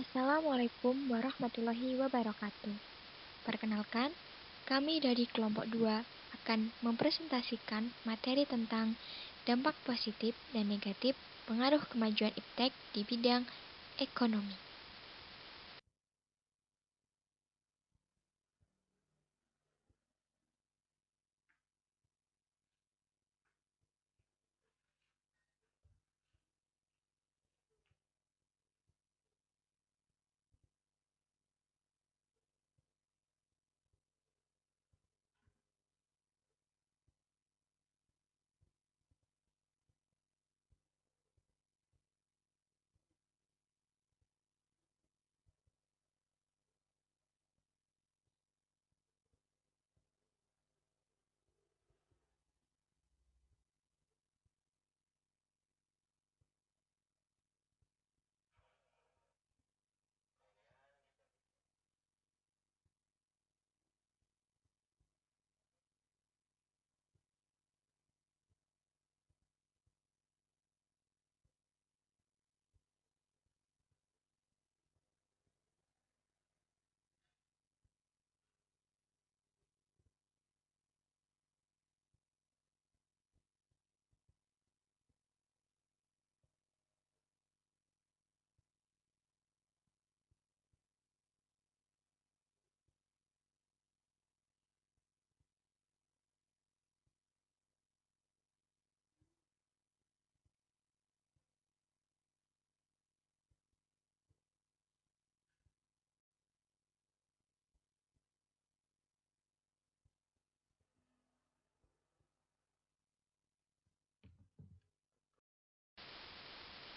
Assalamualaikum warahmatullahi wabarakatuh. Perkenalkan, kami dari kelompok 2 akan mempresentasikan materi tentang dampak positif dan negatif pengaruh kemajuan iptek di bidang ekonomi.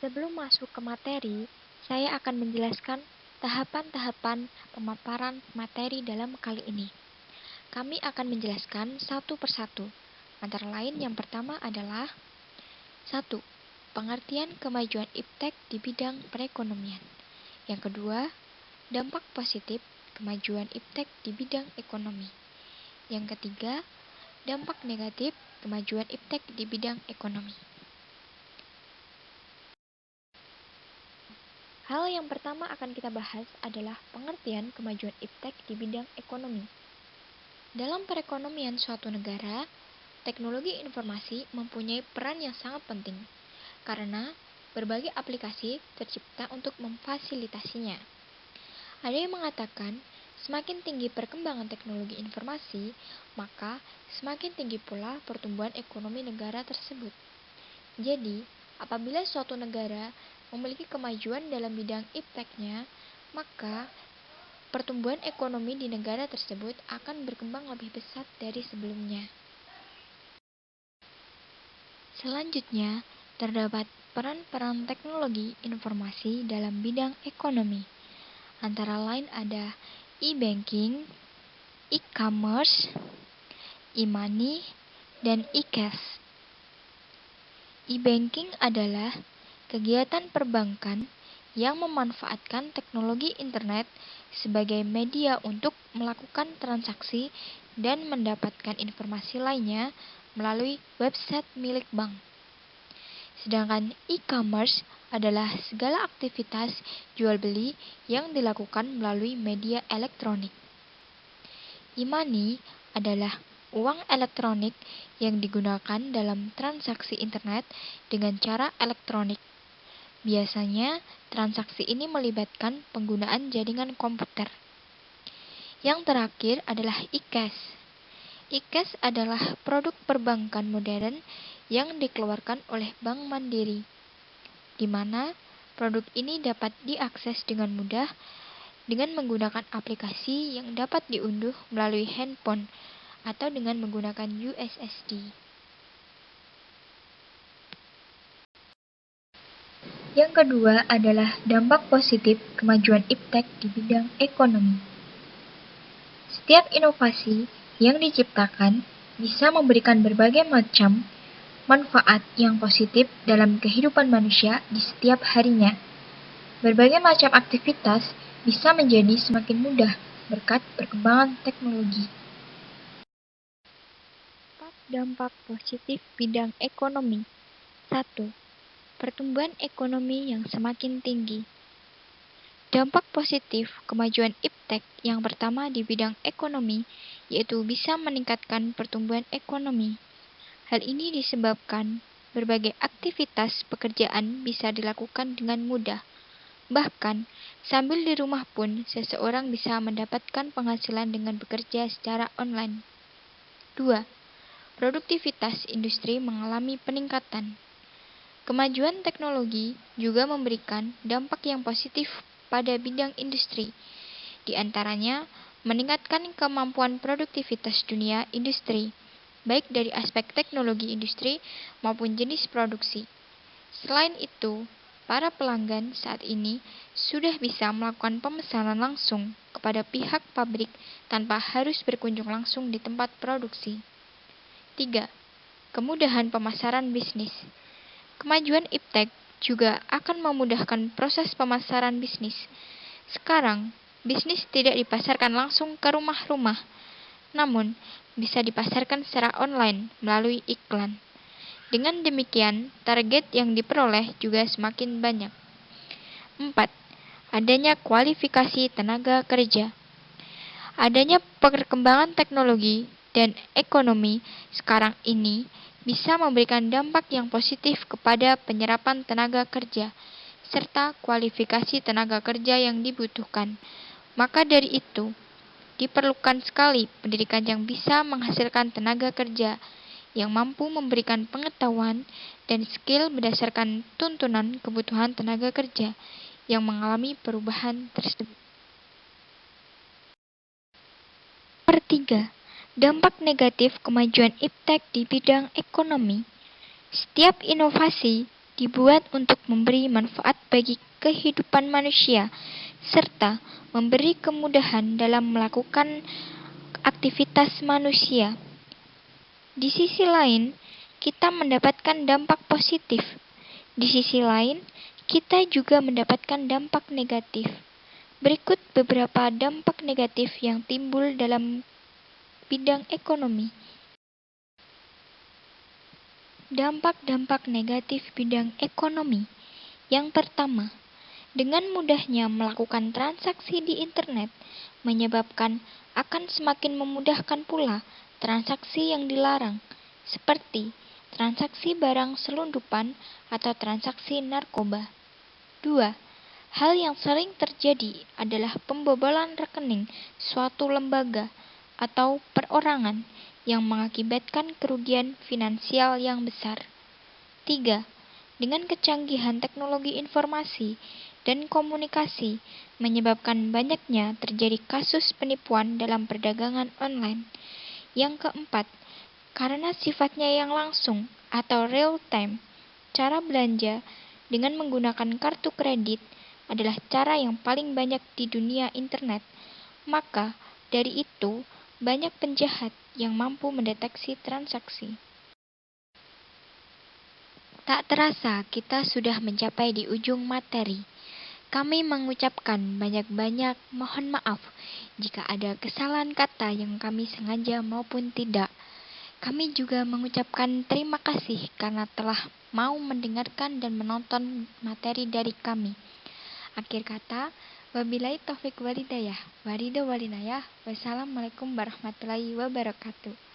Sebelum masuk ke materi, saya akan menjelaskan tahapan-tahapan pemaparan materi dalam kali ini. Kami akan menjelaskan satu persatu. Antara lain yang pertama adalah 1. Pengertian kemajuan iptek di bidang perekonomian. Yang kedua, dampak positif kemajuan iptek di bidang ekonomi. Yang ketiga, dampak negatif kemajuan iptek di bidang ekonomi. Hal yang pertama akan kita bahas adalah pengertian kemajuan iptek di bidang ekonomi. Dalam perekonomian suatu negara, teknologi informasi mempunyai peran yang sangat penting karena berbagai aplikasi tercipta untuk memfasilitasinya. Ada yang mengatakan, semakin tinggi perkembangan teknologi informasi, maka semakin tinggi pula pertumbuhan ekonomi negara tersebut. Jadi, apabila suatu negara memiliki kemajuan dalam bidang ipteknya, maka pertumbuhan ekonomi di negara tersebut akan berkembang lebih pesat dari sebelumnya. Selanjutnya, terdapat peran-peran teknologi informasi dalam bidang ekonomi. Antara lain ada e-banking, e-commerce, e-money, dan e-cash. E-banking adalah kegiatan perbankan yang memanfaatkan teknologi internet sebagai media untuk melakukan transaksi dan mendapatkan informasi lainnya melalui website milik bank. Sedangkan e-commerce adalah segala aktivitas jual beli yang dilakukan melalui media elektronik. E-money adalah uang elektronik yang digunakan dalam transaksi internet dengan cara elektronik. Biasanya, transaksi ini melibatkan penggunaan jaringan komputer. Yang terakhir adalah e-cash. E-cash adalah produk perbankan modern yang dikeluarkan oleh Bank Mandiri, di mana produk ini dapat diakses dengan mudah dengan menggunakan aplikasi yang dapat diunduh melalui handphone atau dengan menggunakan USSD. Yang kedua adalah dampak positif kemajuan iptek di bidang ekonomi. Setiap inovasi yang diciptakan bisa memberikan berbagai macam manfaat yang positif dalam kehidupan manusia di setiap harinya. Berbagai macam aktivitas bisa menjadi semakin mudah berkat perkembangan teknologi. Dampak positif bidang ekonomi. 1. Pertumbuhan ekonomi yang semakin tinggi. Dampak positif kemajuan iptek yang pertama di bidang ekonomi, yaitu bisa meningkatkan pertumbuhan ekonomi. Hal ini disebabkan berbagai aktivitas pekerjaan bisa dilakukan dengan mudah. Bahkan, sambil di rumah pun seseorang bisa mendapatkan penghasilan dengan bekerja secara online. 2. Produktivitas industri mengalami peningkatan. Kemajuan teknologi juga memberikan dampak yang positif pada bidang industri, di antaranya meningkatkan kemampuan produktivitas dunia industri, baik dari aspek teknologi industri maupun jenis produksi. Selain itu, para pelanggan saat ini sudah bisa melakukan pemesanan langsung kepada pihak pabrik tanpa harus berkunjung langsung di tempat produksi. 3. Kemudahan pemasaran bisnis. Kemajuan iptek juga akan memudahkan proses pemasaran bisnis. Sekarang, bisnis tidak dipasarkan langsung ke rumah-rumah, namun bisa dipasarkan secara online melalui iklan. Dengan demikian, target yang diperoleh juga semakin banyak. 4. Adanya kualifikasi tenaga kerja. Adanya perkembangan teknologi dan ekonomi sekarang ini bisa memberikan dampak yang positif kepada penyerapan tenaga kerja, serta kualifikasi tenaga kerja yang dibutuhkan. Maka dari itu, diperlukan sekali pendidikan yang bisa menghasilkan tenaga kerja yang mampu memberikan pengetahuan dan skill berdasarkan tuntunan kebutuhan tenaga kerja yang mengalami perubahan tersebut. Ketiga, dampak negatif kemajuan iptek di bidang ekonomi. Setiap inovasi dibuat untuk memberi manfaat bagi kehidupan manusia, serta memberi kemudahan dalam melakukan aktivitas manusia. Di sisi lain, kita mendapatkan dampak positif. Di sisi lain, kita juga mendapatkan dampak negatif. Berikut beberapa dampak negatif yang timbul dalam bidang ekonomi. Dampak-dampak negatif bidang ekonomi. Yang pertama, dengan mudahnya melakukan transaksi di internet menyebabkan akan semakin memudahkan pula transaksi yang dilarang, seperti transaksi barang selundupan atau transaksi narkoba. 2. Hal yang sering terjadi adalah pembobolan rekening suatu lembaga atau perorangan yang mengakibatkan kerugian finansial yang besar. 3. Dengan kecanggihan teknologi informasi dan komunikasi menyebabkan banyaknya terjadi kasus penipuan dalam perdagangan online. Yang keempat, karena sifatnya yang langsung atau real time, cara belanja dengan menggunakan kartu kredit adalah cara yang paling banyak di dunia internet. Maka dari itu, banyak penjahat yang mampu mendeteksi transaksi. Tak terasa kita sudah mencapai di ujung materi. Kami mengucapkan banyak-banyak mohon maaf jika ada kesalahan kata yang kami sengaja maupun tidak. Kami juga mengucapkan terima kasih karena telah mau mendengarkan dan menonton materi dari kami. Akhir kata, wabillahi taufiq walhidayah. Wassalamualaikum warahmatullahi wabarakatuh.